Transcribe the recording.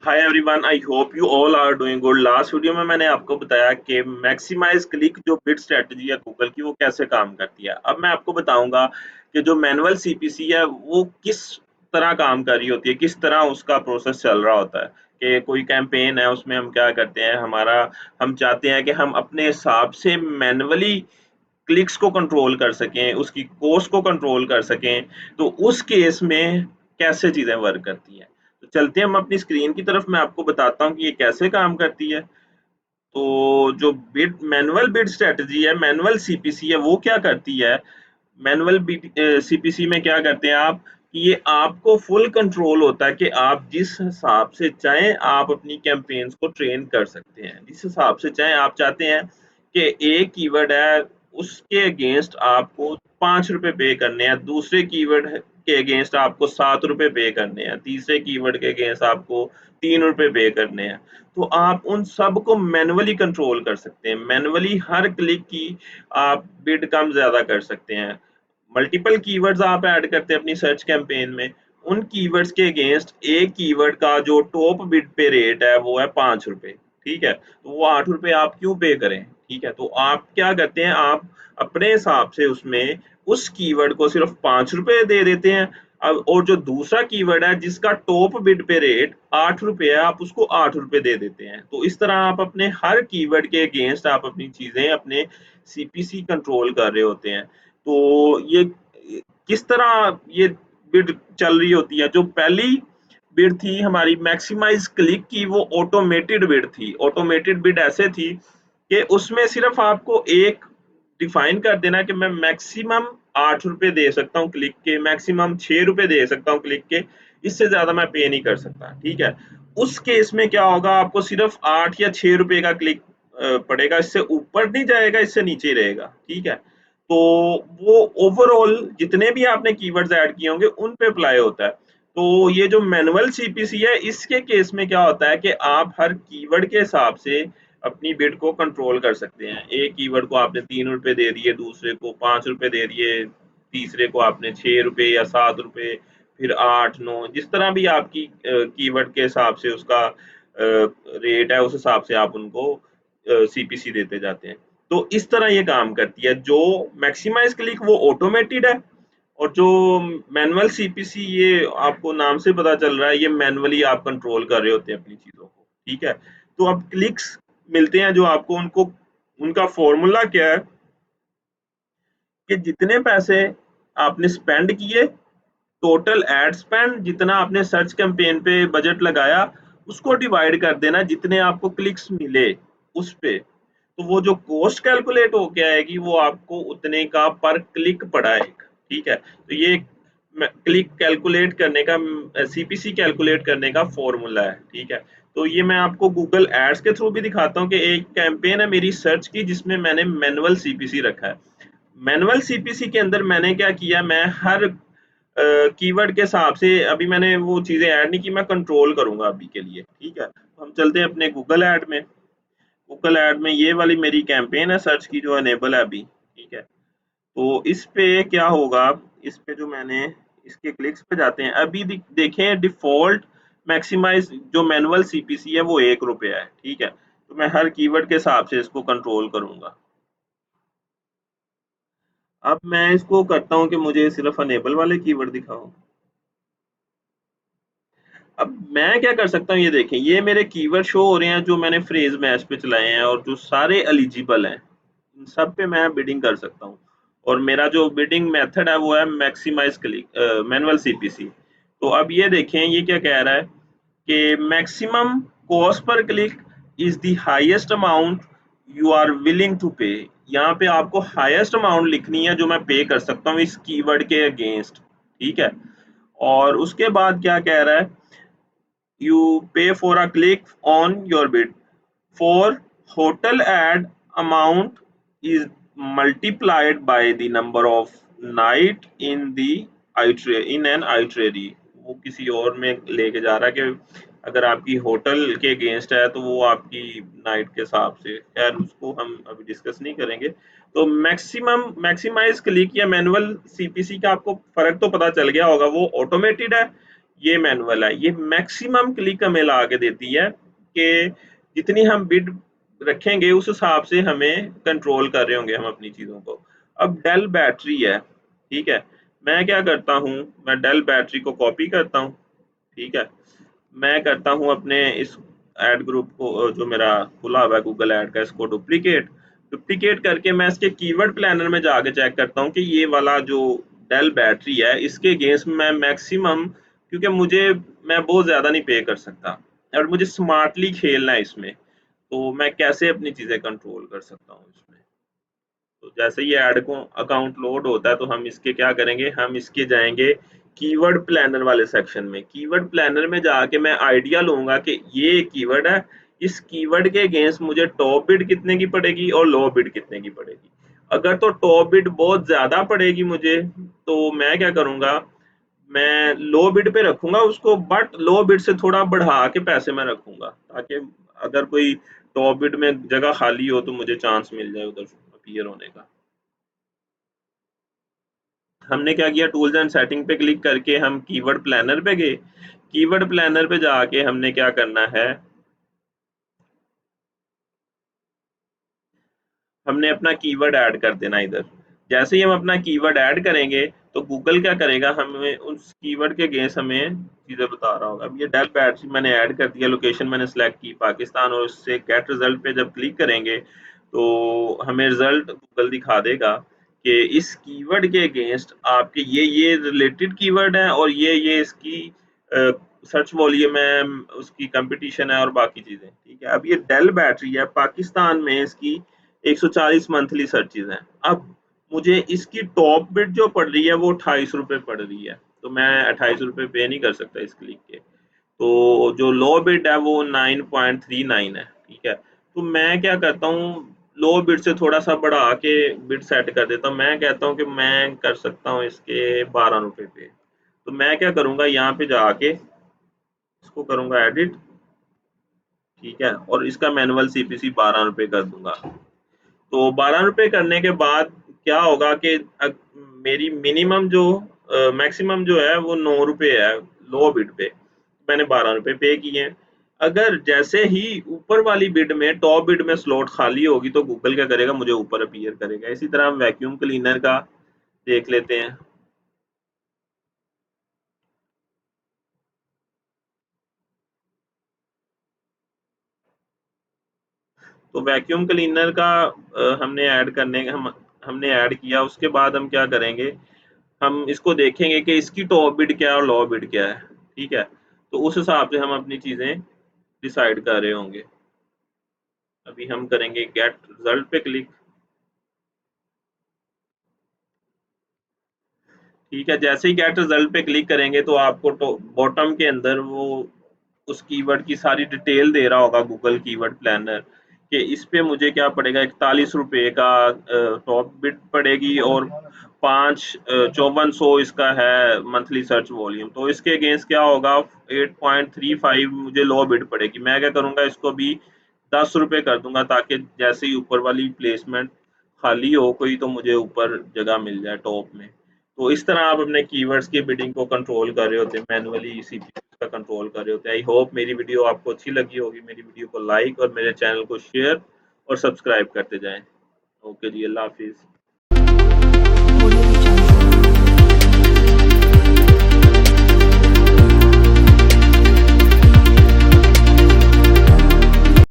Hi everyone, I hope you all are doing good. Last video में मैंने आपको बताया कि मैक्सिमाइज क्लिक जो बिड स्ट्रेटजी है गूगल की, वो कैसे काम करती है। अब मैं आपको बताऊंगा कि जो मैनुअल सीपीसी है वो किस तरह काम कर रही होती है, किस तरह उसका प्रोसेस चल रहा होता है। कि कोई कैंपेन है, उसमें हम क्या करते हैं, हम चाहते हैं कि हम अपने हिसाब से मैनुअली क्लिक्स को कंट्रोल कर सकें, उसकी कॉस्ट को कंट्रोल कर सकें। तो उस केस में कैसे चीज़ें वर्क करती हैं। तो चलते हैं हम अपनी स्क्रीन की तरफ, मैं आपको बताता हूँ कि ये कैसे काम करती है। तो जो बिड मैनुअल बिड स्ट्रेटजी है, मैनुअल सीपीसी है, वो क्या करती है। मैनुअल सीपीसी में क्या करते हैं आप, कि ये आपको फुल कंट्रोल होता है कि आप जिस हिसाब से चाहें आप अपनी कैंपेन्स को ट्रेन कर सकते हैं। जिस हिसाब से चाहें, आप चाहते हैं कि एक कीवर्ड है, उसके अगेंस्ट आपको 5 रुपए पे करने हैं, दूसरे कीवर्ड के अगेंस्ट आपको 7 रुपए पे करने हैं, तीसरे कीवर्ड के अगेंस्ट आपको 3 रुपए पे करने हैं। तो आप उन सब को मैनुअली कंट्रोल कर सकते हैं। मैनुअली हर क्लिक की आप बिड कम ज़्यादा कर सकते हैं। मल्टीपल कीवर्ड्स आप ऐड करते हैं अपनी सर्च कैंपेन में। उन कीवर्ड्स के अगेंस्ट एक कीवर्ड का जो टॉप बिड पे रेट है वो है 5 रुपए। ठीक है, तो वो 8 रुपए आप क्यों पे करें। ठीक है, तो आप क्या करते हैं, आप अपने हिसाब से उसमें उस कीवर्ड को सिर्फ 5 रुपए दे देते हैं। अब और जो दूसरा कीवर्ड है जिसका टॉप बिड पे रेट 8 रुपए है, आप उसको 8 रुपए दे देते हैं। तो इस तरह आप अपने हर कीवर्ड के अगेंस्ट आप अपनी चीजें, अपने सीपीसी कंट्रोल कर रहे होते हैं। तो ये किस तरह ये बिड चल रही होती है। जो पहली बिड थी हमारी मैक्सिमाइज क्लिक की, वो ऑटोमेटेड बिड थी। ऑटोमेटेड बिड ऐसे थी कि उसमें सिर्फ आपको एक डिफाइन कर देना कि मैं मैक्सिमम 8 रुपए दे सकता हूँ क्लिक के, मैक्सिमम 6 रुपए दे सकता हूँ क्लिक के, इससे ज्यादा मैं पे नहीं कर सकता। ठीक है, उस केस में क्या होगा, आपको सिर्फ 8 या 6 रुपए का क्लिक पड़ेगा, इससे ऊपर नहीं जाएगा, इससे नीचे ही रहेगा। ठीक है, तो वो ओवरऑल जितने भी आपने कीवर्ड्स ऐड किए होंगे उन पे अप्लाई होता है। तो ये जो मैनुअल सीपीसी है, इसके केस में क्या होता है कि आप हर कीवर्ड के हिसाब से अपनी बिड को कंट्रोल कर सकते हैं। एक कीवर्ड को आपने 3 रुपए दे दिए, दूसरे को 5 रुपए दे दिए, तीसरे को आपने 6 रुपए या 7 रुपए, फिर 8 9, जिस तरह भी आपकी कीवर्ड के हिसाब से उसका रेट है, उस हिसाब से आप उनको सीपीसी देते जाते हैं। तो इस तरह ये काम करती है। जो मैक्सिमाइज क्लिक वो ऑटोमेटेड है, और जो मैनुअल सीपीसी, ये आपको नाम से पता चल रहा है, ये मैनुअली आप कंट्रोल कर रहे होते हैं अपनी चीजों को। ठीक है, तो अब क्लिक्स मिलते हैं जो आपको, उनको उनका फॉर्मूला क्या है कि जितने पैसे आपने स्पेंड किए, टोटल एड स्पेंड, जितना आपने सर्च कैंपेन पे बजट लगाया, उसको डिवाइड कर देना जितने आपको क्लिक्स मिले उस पे। तो वो जो कॉस्ट कैलकुलेट होके आएगी, वो आपको उतने का पर क्लिक पड़ाएगा। ठीक है, तो ये क्लिक कैलकुलेट करने का, सीपीसी कैलकुलेट करने का फॉर्मूला है। ठीक है, तो ये मैं आपको गूगल एड्स के थ्रू भी दिखाता हूँ कि एक कैंपेन है मेरी सर्च की जिसमें मैंने मैनुअल सीपीसी रखा है। मैनुअल सीपीसी के अंदर मैंने क्या किया, मैं हर कीवर्ड के हिसाब से अभी मैंने वो चीजें ऐड नहीं की, मैं कंट्रोल करूंगा अभी के लिए। ठीक है, तो हम चलते हैं अपने गूगल ऐड में। गूगल ऐड में ये वाली मेरी कैंपेन है सर्च की जो अनेबल है अभी। ठीक है, तो इस पे क्या होगा, इस पे जो मैंने इसके क्लिक्स पे जाते हैं अभी, देखें डिफॉल्ट मैक्सिमाइज जो मैनुअल सीपीसी है वो 1 रुपया है। ठीक है, तो मैं हर कीवर्ड के हिसाब से इसको कंट्रोल करूंगा। अब मैं इसको करता हूँ कि मुझे सिर्फ अनेबल वाले कीवर्ड दिखाओ। अब मैं क्या कर सकता हूँ, ये देखें, ये मेरे कीवर्ड शो हो रहे हैं जो मैंने फ्रेज मैच पे चलाए हैं और जो सारे एलिजिबल हैं, इन सब पे मैं बिडिंग कर सकता हूँ। और मेरा जो बिडिंग मेथड है वो है मैक्सिमाइज क्लिक मैनुअल सीपीसी। तो अब ये देखें, ये क्या कह रहा है कि मैक्सिमम कॉस्ट पर click is the highest amount you are willing to pay. यहाँ पे आपको हाईएस्ट अमाउंट लिखनी है जो मैं पे कर सकता हूँ इस कीवर्ड के अगेंस्ट। ठीक है, और उसके बाद क्या कह रहा है, you pay for a click on your bid. For hotel ad amount is multiplied by the number of night in the in an itinerary। वो किसी और में लेके जा रहा है कि अगर आपकी होटल के अगेंस्ट है तो वो आपकी नाइट के हिसाब से, खैर उसको हम अभी डिस्कस नहीं करेंगे। तो मैक्सिमाइज क्लिक या मैनुअल सीपीसी का आपको फर्क तो पता चल गया होगा, वो ऑटोमेटेड है, ये मैनुअल है। ये मैक्सिमम क्लिक हमें ला के देती है कि जितनी हम बिड रखेंगे उस हिसाब से हमें कंट्रोल कर रहे होंगे हम अपनी चीज़ों को। अब डेल बैटरी है, ठीक है, मैं क्या करता हूँ, मैं डेल बैटरी को कॉपी करता हूँ, ठीक है, मैं करता हूँ अपने इस ऐड ग्रुप को जो मेरा खुला हुआ है गूगल ऐड का, इसको डुप्लीकेट डुप्लीकेट करके मैं इसके कीवर्ड प्लानर में जाके चेक करता हूँ कि ये वाला जो डेल बैटरी है इसके अगेंस्ट मैं मैक्सिमम, क्योंकि मुझे, मैं बहुत ज़्यादा नहीं पे कर सकता और मुझे स्मार्टली खेलना है इसमें, तो मैं कैसे अपनी चीज़ें कंट्रोल कर सकता हूँ इसमें। तो जैसे ही ऐड को अकाउंट लोड होता है तो हम इसके क्या करेंगे, हम इसके जाएंगे कीवर्ड प्लानर वाले सेक्शन में। कीवर्ड प्लानर में जाके मैं आइडिया लूंगा कि ये कीवर्ड है, इस कीवर्ड के अगेंस्ट मुझे टॉप बिड कितने की पड़ेगी और लो बिड कितने की पड़ेगी। अगर तो टॉप बिड बहुत ज्यादा पड़ेगी मुझे, तो मैं क्या करूंगा, मैं लो बिड पे रखूंगा उसको, बट लो बिड से थोड़ा बढ़ा के पैसे मैं रखूंगा, ताकि अगर कोई टॉप बिड में जगह खाली हो तो मुझे चांस मिल जाए उधर अपीयर होने का। हमने क्या किया, टूल्स एंड सेटिंग पे क्लिक करके हम कीवर्ड प्लानर पे गए। कीवर्ड प्लानर पे जाके हमने क्या करना है, हमने अपना कीवर्ड ऐड कर देना इधर। जैसे ही हम अपना कीवर्ड ऐड करेंगे तो गूगल क्या करेगा, हमें उस कीवर्ड के अगेंस्ट हमें चीज़ें बता रहा होगा। अब ये डेल बैटरी मैंने ऐड कर दिया, लोकेशन मैंने सेलेक्ट की पाकिस्तान, और उससे गेट रिजल्ट पे जब क्लिक करेंगे तो हमें रिजल्ट गूगल दिखा देगा कि इस कीवर्ड के अगेंस्ट आपके ये रिलेटेड कीवर्ड है और ये इसकी सर्च वॉल्यूम है, उसकी कंपटीशन है और बाकी चीज़ें, ठीक है। अब ये डेल बैटरी है, पाकिस्तान में इसकी 140 मंथली सर्चेज हैं। अब मुझे इसकी टॉप बिड जो पड़ रही है वो 28 रुपये पड़ रही है, तो मैं 28 रुपये पे नहीं कर सकता इस क्लिक के। तो जो लो बिड है वो 9.39 है, ठीक है। तो मैं क्या करता हूँ, लो बिड से थोड़ा सा बढ़ा के बिड सेट कर देता हूँ। मैं कहता हूँ कि मैं कर सकता हूँ इसके 12 रुपये पे। तो मैं क्या करूँगा, यहाँ पे जाके इसको करूँगा एडिट, ठीक है, और इसका मैनुअल सीपीसी 12 रुपये कर दूंगा। तो 12 रुपये करने के बाद क्या होगा कि मेरी मिनिमम जो मैक्सिमम जो है वो 9 रुपये है लो बिड पे, मैंने 12 रुपये पे किए हैं। अगर जैसे ही ऊपर वाली बिड में, टॉप बिड में स्लॉट खाली होगी तो गूगल क्या करेगा, मुझे ऊपर अपीयर करेगा। इसी तरह हम वैक्यूम क्लीनर का देख लेते हैं। तो वैक्यूम क्लीनर का हमने ऐड करने हमने ऐड किया, उसके बाद हम क्या करेंगे, हम इसको देखेंगे कि इसकी टॉप बिड क्या है और लो बिड क्या है, ठीक है। तो उस हिसाब से हम अपनी चीज़ें डिसाइड कर रहे होंगे। अभी हम करेंगे गेट रिजल्ट पे क्लिक, ठीक है। जैसे ही गेट रिजल्ट पे क्लिक करेंगे तो आपको बॉटम के अंदर वो उस कीवर्ड की सारी डिटेल दे रहा होगा गूगल कीवर्ड प्लानर, कि इस पे मुझे क्या पड़ेगा, 41 रुपये का टॉप बिड पड़ेगी और 5400 इसका है मंथली सर्च वॉल्यूम। तो इसके अगेंस्ट क्या होगा, 8.35 मुझे लो बिड पड़ेगी। मैं क्या करूंगा, इसको भी 10 रुपये कर दूंगा, ताकि जैसे ही ऊपर वाली प्लेसमेंट खाली हो कोई तो मुझे ऊपर जगह मिल जाए टॉप में। तो इस तरह आप अपने कीवर्ड्स की बिडिंग को कंट्रोल कर रहे होते हैं, मैनुअली सीपीयू का कंट्रोल कर रहे होते हैं। आई होप मेरी वीडियो आपको अच्छी लगी होगी। मेरी वीडियो को लाइक और मेरे चैनल को शेयर और सब्सक्राइब करते जाएं। ओके जी, अल्लाह हाफिज़।